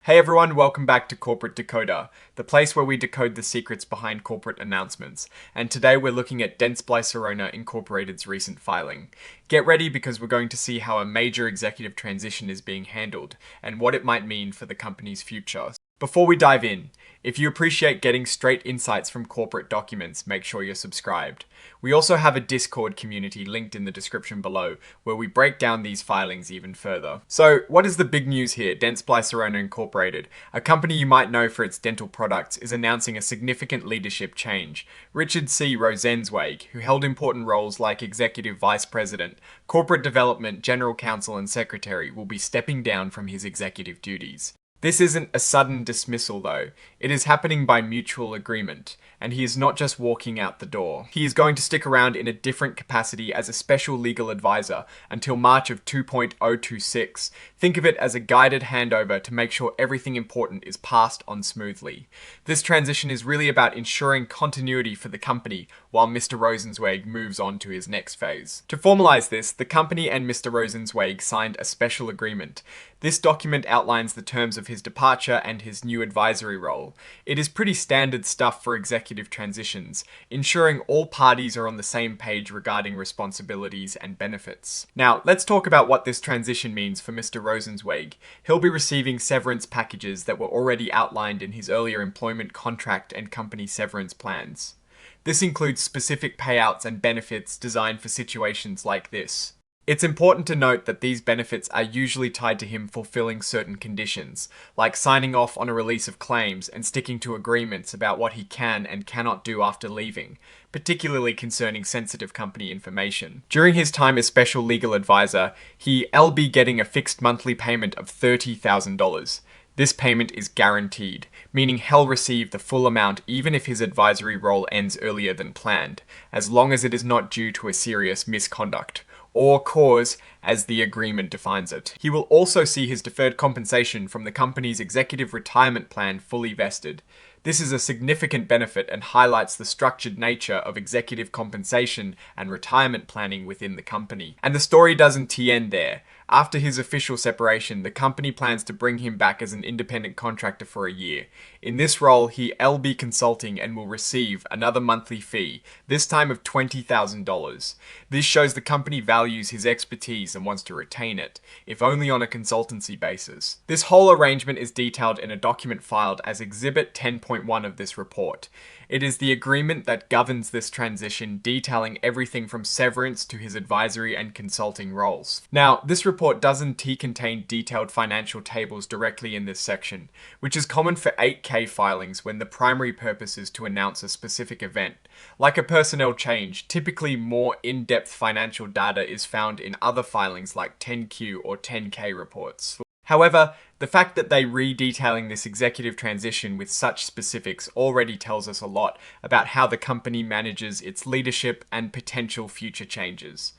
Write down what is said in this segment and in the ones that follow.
Hey everyone, welcome back to Corporate Decoder, the place where we decode the secrets behind corporate announcements. And today we're looking at DENTSPLY SIRONA Incorporated's recent filing. Get ready because we're going to see how a major executive transition is being handled and what it might mean for the company's future. Before we dive in, if you appreciate getting straight insights from corporate documents, make sure you're subscribed. We also have a Discord community linked in the description below, where we break down these filings even further. So, what is the big news here? DENTSPLY SIRONA Incorporated, a company you might know for its dental products, is announcing a significant leadership change. Richard C. Rosenzweig, who held important roles like Executive Vice President, Corporate Development, General Counsel, and Secretary, will be stepping down from his executive duties. This isn't a sudden dismissal though, it is happening by mutual agreement, and he is not just walking out the door. He is going to stick around in a different capacity as a special legal advisor until March of 2026. Think of it as a guided handover to make sure everything important is passed on smoothly. This transition is really about ensuring continuity for the company while Mr. Rosenzweig moves on to his next phase. To formalize this, the company and Mr. Rosenzweig signed a special agreement. This document outlines the terms of his departure and his new advisory role. It is pretty standard stuff for executive transitions, ensuring all parties are on the same page regarding responsibilities and benefits. Now, let's talk about what this transition means for Mr. Rosenzweig. He'll be receiving severance packages that were already outlined in his earlier employment contract and company severance plans. This includes specific payouts and benefits designed for situations like this. It's important to note that these benefits are usually tied to him fulfilling certain conditions, like signing off on a release of claims and sticking to agreements about what he can and cannot do after leaving, particularly concerning sensitive company information. During his time as special legal advisor, he'll be getting a fixed monthly payment of $30,000. This payment is guaranteed, meaning he'll receive the full amount even if his advisory role ends earlier than planned, as long as it is not due to a serious misconduct or cause as the agreement defines it. He will also see his deferred compensation from the company's executive retirement plan fully vested. This is a significant benefit and highlights the structured nature of executive compensation and retirement planning within the company. And the story doesn't end there. After his official separation, the company plans to bring him back as an independent contractor for a year. In this role, he'll be consulting and will receive another monthly fee, this time of $20,000. This shows the company values his expertise and wants to retain it, if only on a consultancy basis. This whole arrangement is detailed in a document filed as Exhibit 10.1 of this report. It is the agreement that governs this transition, detailing everything from severance to his advisory and consulting roles. Now, this report doesn't contain detailed financial tables directly in this section, which is common for 8K filings when the primary purpose is to announce a specific event. Like a personnel change, typically more in-depth financial data is found in other filings like 10Q or 10K reports. However, the fact that they re-detailing this executive transition with such specifics already tells us a lot about how the company manages its leadership and potential future changes.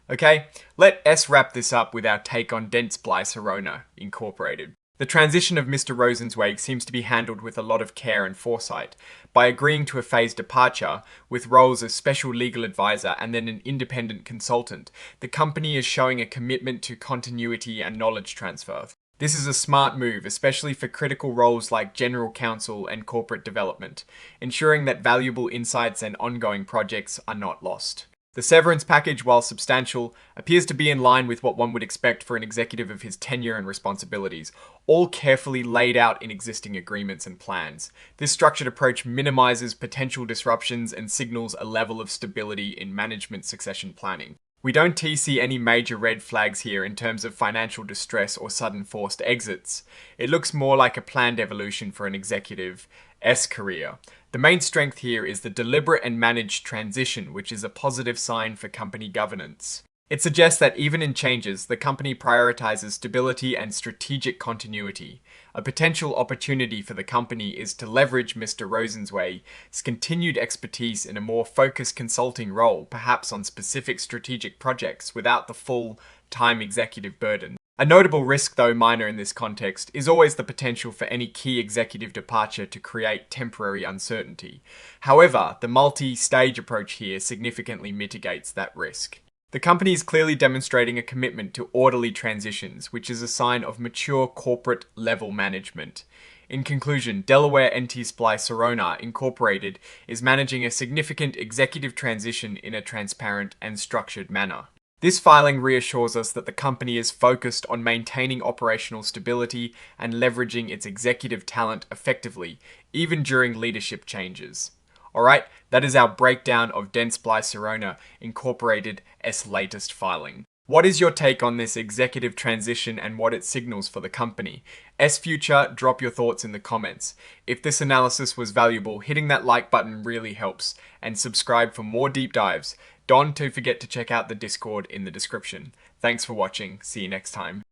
Okay, let us wrap this up with our take on DENTSPLY SIRONA Incorporated. The transition of Mr. Rosenzweig seems to be handled with a lot of care and foresight. By agreeing to a phased departure, with roles as special legal advisor and then an independent consultant, the company is showing a commitment to continuity and knowledge transfer. This is a smart move, especially for critical roles like general counsel and corporate development, ensuring that valuable insights and ongoing projects are not lost. The severance package, while substantial, appears to be in line with what one would expect for an executive of his tenure and responsibilities, all carefully laid out in existing agreements and plans. This structured approach minimizes potential disruptions and signals a level of stability in management succession planning. We don't see any major red flags here in terms of financial distress or sudden forced exits. It looks more like a planned evolution for an executive's career. The main strength here is the deliberate and managed transition, which is a positive sign for company governance. It suggests that even in changes, the company prioritizes stability and strategic continuity. A potential opportunity for the company is to leverage Mr. Rosenzweig's continued expertise in a more focused consulting role, perhaps on specific strategic projects without the full-time executive burden. A notable risk, though minor in this context, is always the potential for any key executive departure to create temporary uncertainty. However, the multi-stage approach here significantly mitigates that risk. The company is clearly demonstrating a commitment to orderly transitions, which is a sign of mature corporate level management. In conclusion, Delaware DENTSPLY SIRONA Incorporated is managing a significant executive transition in a transparent and structured manner. This filing reassures us that the company is focused on maintaining operational stability and leveraging its executive talent effectively, even during leadership changes. Alright, that is our breakdown of DENTSPLY SIRONA Incorporated's latest filing. What is your take on this executive transition and what it signals for the company? Future, drop your thoughts in the comments. If this analysis was valuable, hitting that like button really helps, and subscribe for more deep dives. Don't forget to check out the Discord in the description. Thanks for watching. See you next time.